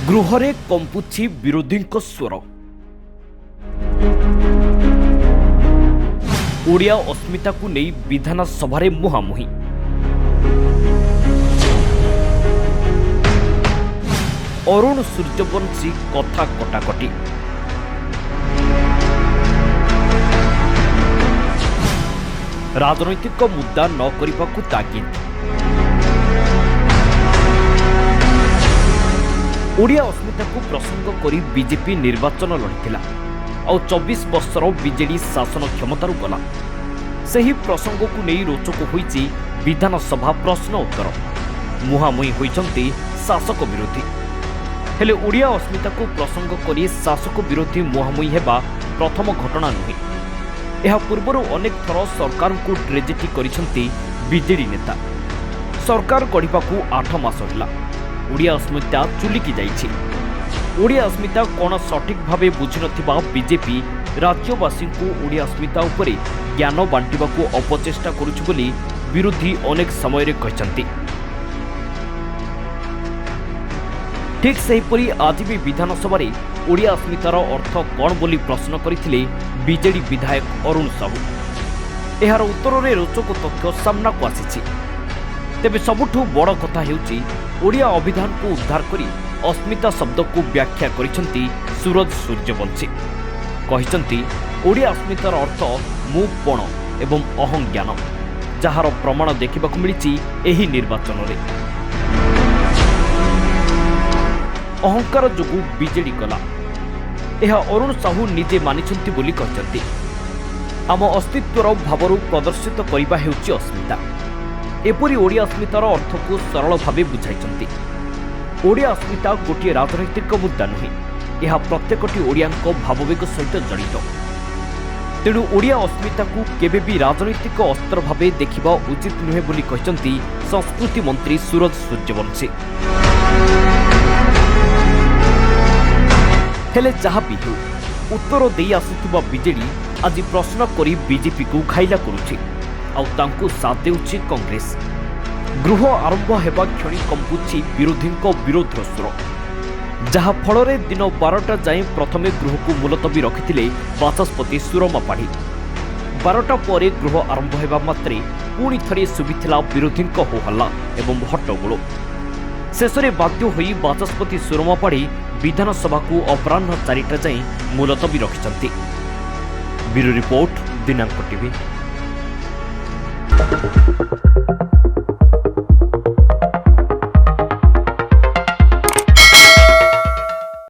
गृहरे कंपुछि विरोधीଙ୍କ स्वर। ओडिया अस्मिता को नहीं विधानसभा मुहांमुही। अरुण सूर्यवंशी कथा कटाकटी। राजनैतिक मुद्दा न करने तागिद। ओडिया अस्मिता को प्रसंग करी बीजेपी निर्वाचन लड़िथिला और 24 वर्षर बीजेडी शासन क्षमतार गला। सही प्रसंग को नहीं रोचक होईची विधानसभा प्रश्न उत्तर। मुहांमुही होईचंती शासक विरोधी। हेले ओडिया अस्मिता को प्रसंग करी शासक विरोधी मुहांमुही हेबा प्रथम घटना नुहे। यह पूर्वर अनेक थर सरकार को ट्रेजेडी करिसंती बीजेडी नेता। सरकार गढ़ा को 8 मास होला। ओडिया अस्मिता चुलिकी जाइछि। ओडिया अस्मिता कौन सठिक भावे बुझी नथिबा बीजेपी राज्यवासी को ओडिया अस्मिता उपरे ज्ञान बांटिबा को अपचेष्टा करुछि बोली विरोधी अनेक समय रे कहचंती। ठीक सेहीपरि आज भी विधानसभा रे ओडिया अस्मितार अर्थ कौन बोली प्रश्न करथिले बीजेडी विधायक अरुण साहू। एहार उत्तर रे रोचक तथ्य सामना को आसीछि। तेबे सबुठु बड़ कथा हेउछि ओडिया अभिधान को उद्धार करी अस्मिता शब्द को व्याख्या करिसंती सूरज सूर्यवंशी। कहिसंती ओडिया अस्मितार अर्थ मुपण एवं अहं ज्ञान, जार प्रमाण देखिबाकु मिलिछि एही निर्वाचन रे। अहंकार जोगु बीजेडी गला यह अरुण साहू निजे मानिछंती बोली कहिसंती। आम अस्तित्वर भावरु प्रदर्शित करिबा हेउछि अस्मिता। एपरी ओडिया अस्मितार अर्थ को सरल भावे बुझाइछंती। ओडिया अस्मिता गोटे राजनैतिक मुद्दा नुहे, यह प्रत्येकटी ओडियांक भाववेग सहित जड़ित। तेणु ओडिया अस्मिता को केबे भी राजनैतिक अस्त्र भावे देखिबा उचित नुहे बोली कहिसंती संस्कृति मंत्री सूरज सूर्यवंशी। हेले जहा भी हो उत्तर देई आसुथिबा बीजेडी आज प्रश्न करी बीजेपी को खाइला करुछि आउ तांकु साथ देउछि कांग्रेस। गृह आरंभ हेबा क्षणी कंपुछि विरोधीଙ୍କ विरोधर स्वर। जहा फଳରେ दिन 12टा जाए प्रथमे गृह को मुलतवी रखिथिले बाचस्पति सुरमा पाढ़ी। 12टा ପରେ गृह आरंभ हेबा मात्रे पुणी थरे सुबिथिला विरोधीଙ୍କ होहल्ला एवं हट्टगोल। शेषरे बाध्य होई बाचस्पति सुरमा पाढ़ी विधानसभा को अपराह्न 4टा जाए मुलतवी रखिछंती। ब्यूरो रिपोर्ट दिनांक टीवी।